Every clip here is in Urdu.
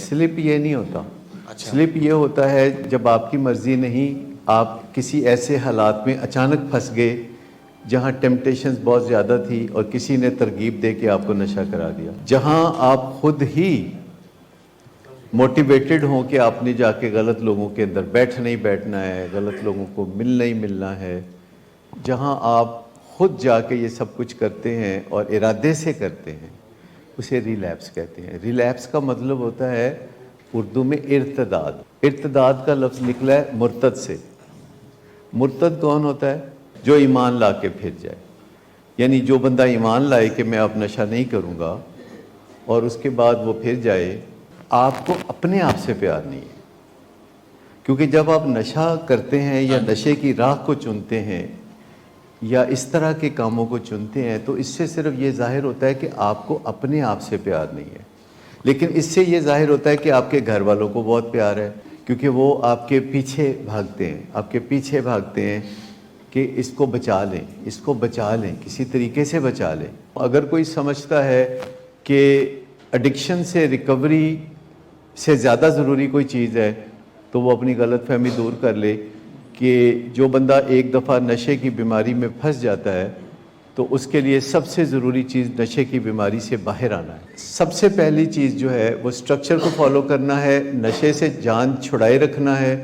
سلپ یہ نہیں ہوتا. سلپ یہ ہوتا ہے جب آپ کی مرضی نہیں، آپ کسی ایسے حالات میں اچانک پھنس گئے جہاں ٹیمپٹیشنز بہت زیادہ تھی اور کسی نے ترغیب دے کے آپ کو نشہ کرا دیا، جہاں آپ خود ہی موٹیویٹڈ ہوں کہ آپ نے جا کے غلط لوگوں کے اندر بیٹھنا ہے، غلط لوگوں کو ملنا ہے، جہاں آپ خود جا کے یہ سب کچھ کرتے ہیں اور ارادے سے کرتے ہیں، اسے ریلیپس کہتے ہیں. ریلیپس کا مطلب ہوتا ہے اردو میں ارتداد. ارتداد کا لفظ نکلا ہے مرتد سے. مرتد کون ہوتا ہے؟ جو ایمان لا کے پھر جائے. یعنی جو بندہ ایمان لائے کہ میں اب نشہ نہیں کروں گا اور اس کے بعد وہ پھر جائے، آپ کو اپنے آپ سے پیار نہیں ہے. کیونکہ جب آپ نشہ کرتے ہیں یا نشے کی راہ کو چنتے ہیں یا اس طرح کے کاموں کو چنتے ہیں تو اس سے صرف یہ ظاہر ہوتا ہے کہ آپ کو اپنے آپ سے پیار نہیں ہے. لیکن اس سے یہ ظاہر ہوتا ہے کہ آپ کے گھر والوں کو بہت پیار ہے، کیونکہ وہ آپ کے پیچھے بھاگتے ہیں کہ اس کو بچا لیں کسی طریقے سے بچا لیں. اگر کوئی سمجھتا ہے کہ ایڈکشن سے ریکوری سے زیادہ ضروری کوئی چیز ہے تو وہ اپنی غلط فہمی دور کر لے کہ جو بندہ ایک دفعہ نشے کی بیماری میں پھنس جاتا ہے تو اس کے لیے سب سے ضروری چیز نشے کی بیماری سے باہر آنا ہے. سب سے پہلی چیز جو ہے وہ سٹرکچر کو فالو کرنا ہے، نشے سے جان چھڑائے رکھنا ہے.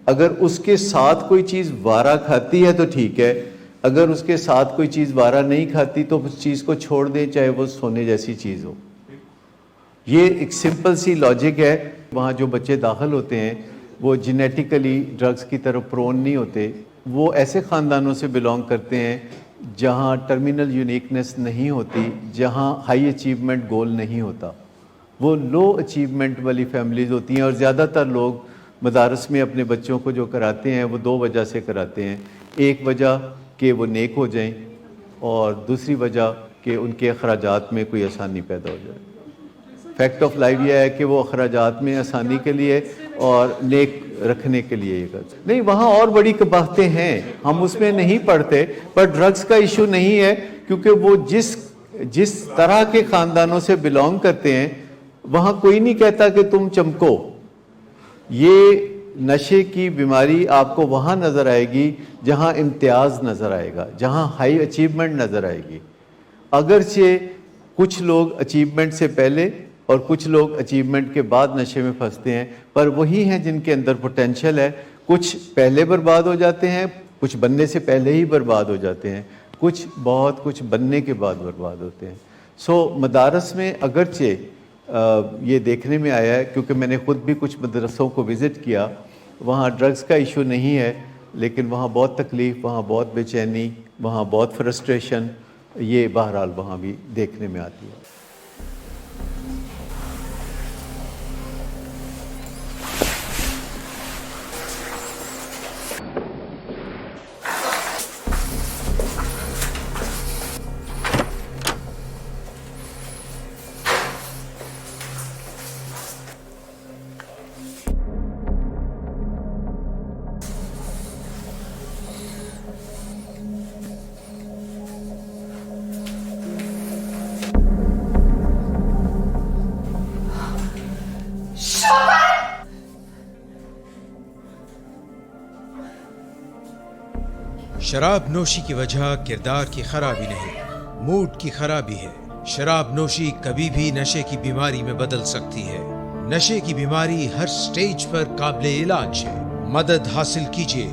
اگر اس کے ساتھ کوئی چیز وارہ کھاتی ہے تو ٹھیک ہے، اگر اس کے ساتھ کوئی چیز وارہ نہیں کھاتی تو اس چیز کو چھوڑ دیں، چاہے وہ سونے جیسی چیز ہو. یہ ایک سمپل سی لاجک ہے. وہاں جو بچے داخل ہوتے ہیں وہ جینیٹیکلی ڈرگز کی طرف پرون نہیں ہوتے. وہ ایسے خاندانوں سے بلانگ کرتے ہیں جہاں ٹرمینل یونیکنس نہیں ہوتی، جہاں ہائی اچیومنٹ گول نہیں ہوتا. وہ لو اچیومنٹ والی فیملیز ہوتی ہیں. اور زیادہ تر لوگ مدارس میں اپنے بچوں کو جو کراتے ہیں وہ دو وجہ سے کراتے ہیں. ایک وجہ کہ وہ نیک ہو جائیں اور دوسری وجہ کہ ان کے اخراجات میں کوئی آسانی پیدا ہو جائے. فیکٹ آف لائف یہ ہے کہ وہ اخراجات میں آسانی کے لیے اور نیک رکھنے کے لیے یہ کرتے نہیں. وہاں اور بڑی باتیں ہیں، ہم اس میں نہیں پڑھتے، پر ڈرگز کا ایشو نہیں ہے کیونکہ وہ جس طرح کے خاندانوں سے بلانگ کرتے ہیں وہاں کوئی نہیں کہتا کہ تم چمکو. یہ نشے کی بیماری آپ کو وہاں نظر آئے گی جہاں امتیاز نظر آئے گا، جہاں ہائی اچیومنٹ نظر آئے گی. اگرچہ کچھ لوگ اچیومنٹ سے پہلے اور کچھ لوگ اچیومنٹ کے بعد نشے میں پھنستے ہیں، پر وہی ہیں جن کے اندر پوٹینشل ہے. کچھ پہلے برباد ہو جاتے ہیں، کچھ بننے سے پہلے ہی برباد ہو جاتے ہیں، کچھ بننے کے بعد برباد ہوتے ہیں. مدارس میں اگرچہ یہ دیکھنے میں آیا ہے، کیونکہ میں نے خود بھی کچھ مدرسوں کو وزٹ کیا، وہاں ڈرگز کا ایشو نہیں ہے، لیکن وہاں بہت تکلیف، وہاں بہت بے چینی، وہاں بہت فرسٹریشن، یہ بہرحال وہاں بھی دیکھنے میں آتی ہے. شراب نوشی کی وجہ کردار کی خرابی نہیں، موڈ کی خرابی ہے. شراب نوشی کبھی بھی نشے کی بیماری میں بدل سکتی ہے. نشے کی بیماری ہر سٹیج پر قابل علاج ہے. مدد حاصل کیجیے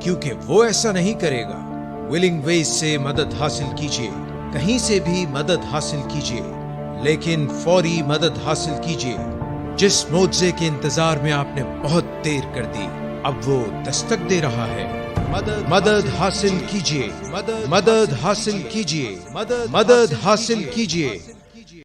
کیونکہ وہ ایسا نہیں کرے گا. ولنگ ویز سے مدد حاصل کیجیے، کہیں سے بھی مدد حاصل کیجیے، لیکن فوری مدد حاصل کیجیے. جس معجزے کے انتظار میں آپ نے بہت دیر کر دی اب وہ دستک دے رہا ہے. مدد حاصل کیجیے، مدد حاصل کیجیے، مدد حاصل کیجیے.